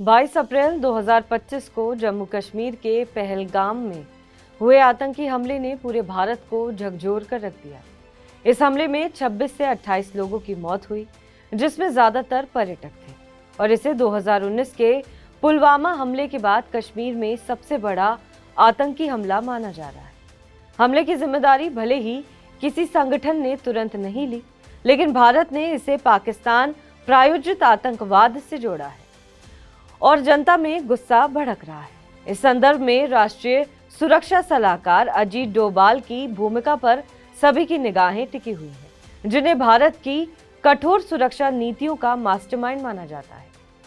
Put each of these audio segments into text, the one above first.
22 अप्रैल 2025 को जम्मू कश्मीर के पहलगाम में हुए आतंकी हमले ने पूरे भारत को झकझोर कर रख दिया। इस हमले में 26 से 28 लोगों की मौत हुई, जिसमें ज्यादातर पर्यटक थे और इसे 2019 के पुलवामा हमले के बाद कश्मीर में सबसे बड़ा आतंकी हमला माना जा रहा है। हमले की जिम्मेदारी भले ही किसी संगठन ने तुरंत नहीं ली, लेकिन भारत ने इसे पाकिस्तान प्रायोजित आतंकवाद से जोड़ा है और जनता में गुस्सा भड़क रहा है। इस संदर्भ में राष्ट्रीय सुरक्षा सलाहकार अजीत डोभाल की भूमिका पर सभी की निगाहें टिकी हुई हैं, जिन्हें भारत की कठोर सुरक्षा नीतियों का मास्टरमाइंड माना जाता है।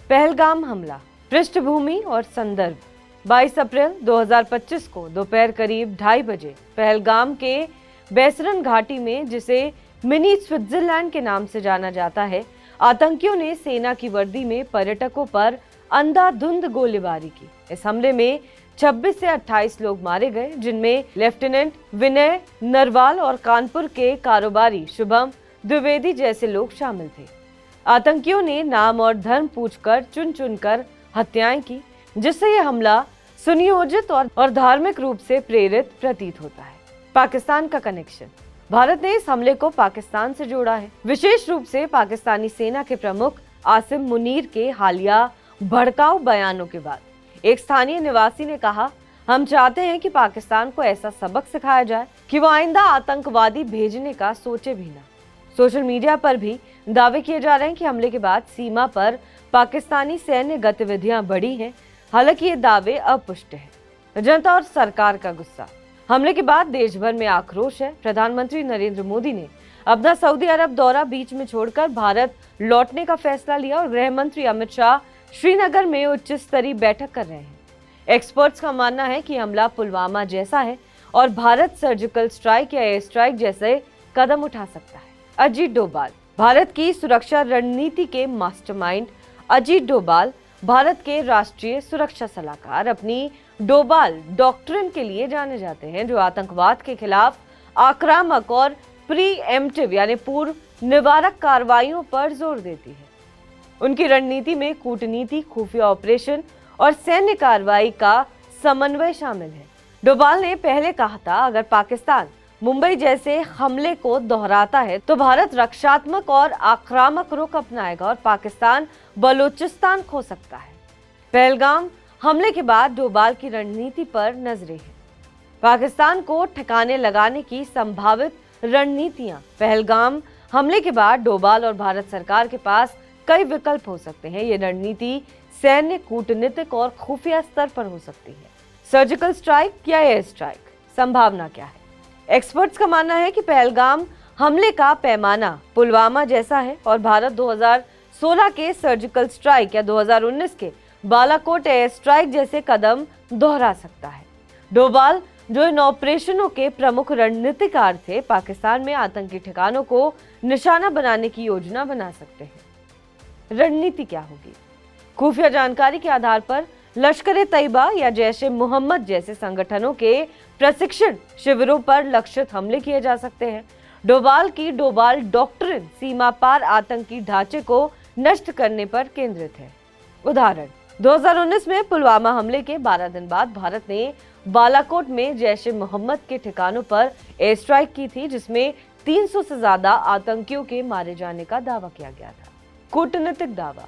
पहलगाम हमला, पृष्ठभूमि और संदर्भ। 22 अप्रैल 2025 को दोपहर करीब 2:30 बजे पहलगाम के बैसरन घाटी में, जिसे मिनी स्विट्जरलैंड के नाम से जाना जाता है, आतंकियों ने सेना की वर्दी में पर्यटकों पर अंधाधुंध गोलीबारी की। इस हमले में 26 से 28 लोग मारे गए, जिनमें लेफ्टिनेंट विनय नरवाल और कानपुर के कारोबारी शुभम द्विवेदी जैसे लोग शामिल थे। आतंकियों ने नाम और धर्म पूछकर चुन चुनकर हत्याएं की, जिससे यह हमला सुनियोजित और धार्मिक रूप से प्रेरित प्रतीत होता है। पाकिस्तान का कनेक्शन। भारत ने इस हमले को पाकिस्तान से जोड़ा है, विशेष रूप से पाकिस्तानी सेना के प्रमुख आसिम मुनीर के हालिया भड़काऊ बयानों के बाद। एक स्थानीय निवासी ने कहा, हम चाहते हैं कि पाकिस्तान को ऐसा सबक सिखाया जाए कि वो आइंदा आतंकवादी भेजने का सोचे भी ना। सोशल मीडिया पर भी दावे किए जा रहे हैं कि हमले के बाद सीमा पर पाकिस्तानी सैन्य गतिविधियां बढ़ी हैं। हालांकि ये दावे अपुष्ट हैं। जनता और सरकार का गुस्सा। हमले के बाद देश भर में आक्रोश है। प्रधानमंत्री नरेंद्र मोदी ने अपना सऊदी अरब दौरा बीच में छोड़कर भारत लौटने का फैसला लिया और गृह मंत्री अमित शाह श्रीनगर में उच्च स्तरीय बैठक कर रहे हैं। एक्सपर्ट्स का मानना है कि हमला पुलवामा जैसा है और भारत सर्जिकल स्ट्राइक या एयर स्ट्राइक जैसे कदम उठा सकता है। अजीत डोभाल। भारत की सुरक्षा रणनीति के मास्टरमाइंड अजीत डोभाल भारत के राष्ट्रीय सुरक्षा सलाहकार अपनी डोभाल डॉक्ट्रिन के लिए जाने जाते हैं, जो आतंकवाद के खिलाफ आक्रामक और प्रीएम्प्टिव यानी पूर्व निवारक कार्रवाइयों पर जोर देती है। उनकी रणनीति में कूटनीति, खुफिया ऑपरेशन और सैन्य कार्रवाई का समन्वय शामिल है। डोभाल ने पहले कहा था, अगर पाकिस्तान मुंबई जैसे हमले को दोहराता है तो भारत रक्षात्मक और आक्रामक रुख अपनाएगा और पाकिस्तान बलूचिस्तान खो सकता है। पहलगाम हमले के बाद डोभाल की रणनीति पर नजरें हैं। पाकिस्तान को ठिकाने लगाने की संभावित रणनीतियां। पहलगाम हमले के बाद डोभाल और भारत सरकार के पास कई विकल्प हो सकते हैं। ये रणनीति सैन्य, कूटनीतिक और खुफिया स्तर पर हो सकती है। सर्जिकल स्ट्राइक या एयर स्ट्राइक, संभावना क्या है? एक्सपर्ट्स का मानना है कि पहलगाम हमले का पैमाना पुलवामा जैसा है और भारत 2016 के सर्जिकल स्ट्राइक या 2019 के बालाकोट एयर स्ट्राइक जैसे कदम दोहरा सकता है। डोभाल, जो इन ऑपरेशनों के प्रमुख रणनीतिकार थे, पाकिस्तान में आतंकी ठिकानों को निशाना बनाने की योजना बना सकते हैं। रणनीति क्या होगी? खुफिया जानकारी के आधार पर लश्कर-ए-तैयबा या जैश-ए-मोहम्मद जैसे संगठनों के प्रशिक्षण शिविरों पर लक्षित हमले किए जा सकते हैं। डोभाल की डोभाल डॉक्ट्रिन सीमा पार आतंकी ढांचे को नष्ट करने पर केंद्रित है। उदाहरण, 2019 में पुलवामा हमले के 12 दिन बाद भारत ने बालाकोट में जैश-ए-मोहम्मद के ठिकानों पर एयर स्ट्राइक की थी, जिसमें 300 से ज्यादा आतंकियों के मारे जाने का दावा किया गया था। कूटनीतिक दावा।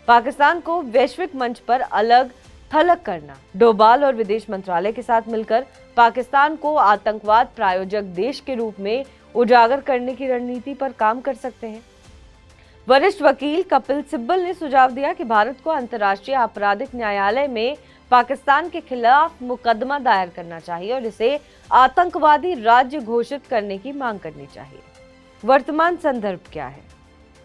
पाकिस्तान को वैश्विक मंच पर अलग थलग करना। डोभाल और विदेश मंत्रालय के साथ मिलकर पाकिस्तान को आतंकवाद प्रायोजक देश के रूप में उजागर करने की रणनीति पर काम कर सकते हैं। वरिष्ठ वकील कपिल सिब्बल ने सुझाव दिया कि भारत को अंतर्राष्ट्रीय आपराधिक न्यायालय में पाकिस्तान के खिलाफ मुकदमा दायर करना चाहिए और इसे आतंकवादी राज्य घोषित करने की मांग करनी चाहिए। वर्तमान संदर्भ क्या है?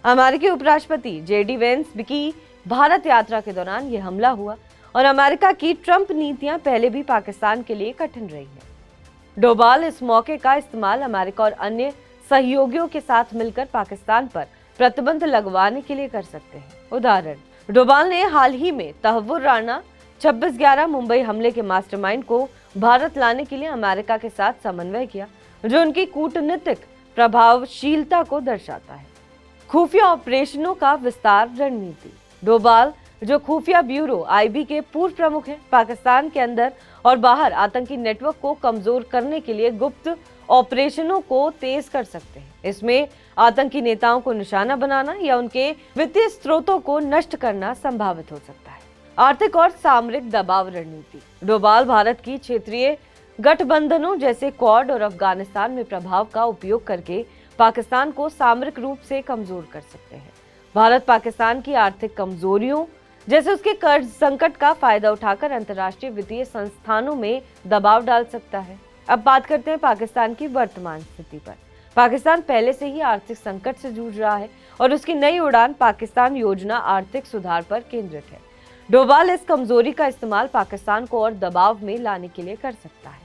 अमेरिकी उपराष्ट्रपति जेडी वेंस की भारत यात्रा के दौरान यह हमला हुआ और अमेरिका की ट्रंप नीतियां पहले भी पाकिस्तान के लिए कठिन रही हैं। डोभाल इस मौके का इस्तेमाल अमेरिका और अन्य सहयोगियों के साथ मिलकर पाकिस्तान पर प्रतिबंध लगवाने के लिए कर सकते हैं। उदाहरण, डोभाल ने हाल ही में तहव्वुर राना 26/11 मुंबई हमले के मास्टरमाइंड को भारत लाने के लिए अमेरिका के साथ समन्वय किया, जो उनकी कूटनीतिक प्रभावशीलता को दर्शाता है। खुफिया ऑपरेशनों का विस्तार रणनीति। डोभाल जो खुफिया ब्यूरो आईबी के पूर्व प्रमुख हैं, पाकिस्तान के अंदर और बाहर आतंकी नेटवर्क को कमजोर करने के लिए गुप्त ऑपरेशनों को तेज कर सकते हैं। इसमें आतंकी नेताओं को निशाना बनाना या उनके वित्तीय स्रोतों को नष्ट करना संभावित हो सकता है। आर्थिक और सामरिक दबाव रणनीति। डोभाल भारत की क्षेत्रीय गठबंधनों जैसे क्वाड और अफगानिस्तान में प्रभाव का उपयोग करके पाकिस्तान को सामरिक रूप से कमजोर कर सकते हैं। भारत पाकिस्तान की आर्थिक कमजोरियों जैसे उसके कर्ज संकट का फायदा उठाकर अंतर्राष्ट्रीय वित्तीय संस्थानों में दबाव डाल सकता है। अब बात करते हैं पाकिस्तान की वर्तमान स्थिति पर। पाकिस्तान पहले से ही आर्थिक संकट से जूझ रहा है और उसकी नई उड़ान पाकिस्तान योजना आर्थिक सुधार पर केंद्रित है। डोभाल इस कमजोरी का इस्तेमाल पाकिस्तान को और दबाव में लाने के लिए कर सकता है।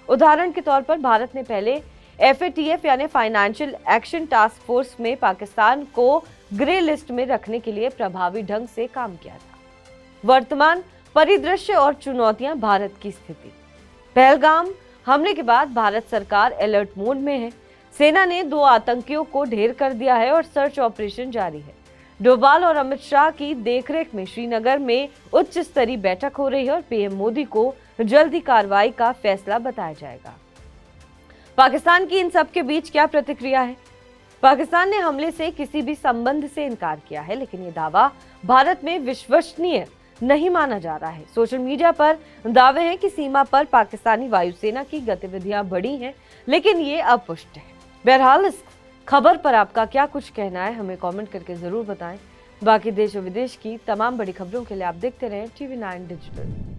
उदाहरण के तौर पर भारत ने पहले FATF यानी फाइनेंशियल एक्शन टास्क फोर्स में पाकिस्तान को ग्रे लिस्ट में रखने के लिए प्रभावी ढंग से काम किया था। वर्तमान परिदृश्य और चुनौतियां। भारत की स्थिति। पहलगाम हमले के बाद भारत सरकार अलर्ट मोड में है। सेना ने 2 आतंकियों को ढेर कर दिया है और सर्च ऑपरेशन जारी है। डोभाल और अमित शाह की देखरेख में श्रीनगर में उच्च स्तरीय बैठक हो रही है और पीएम मोदी को जल्दी कार्रवाई का फैसला बताया जाएगा। पाकिस्तान की इन सब के बीच क्या प्रतिक्रिया है? पाकिस्तान ने हमले से किसी भी संबंध से इनकार किया है, लेकिन ये दावा भारत में विश्वसनीय नहीं माना जा रहा है। सोशल मीडिया पर दावे हैं कि सीमा पर पाकिस्तानी वायुसेना की गतिविधियां बढ़ी हैं, लेकिन ये अपुष्ट है। बहरहाल इस खबर पर आपका क्या कुछ कहना है, हमें कमेंट करके जरूर बताएं। बाकी देश और विदेश की तमाम बड़ी खबरों के लिए आप देखते रहें TV9 डिजिटल।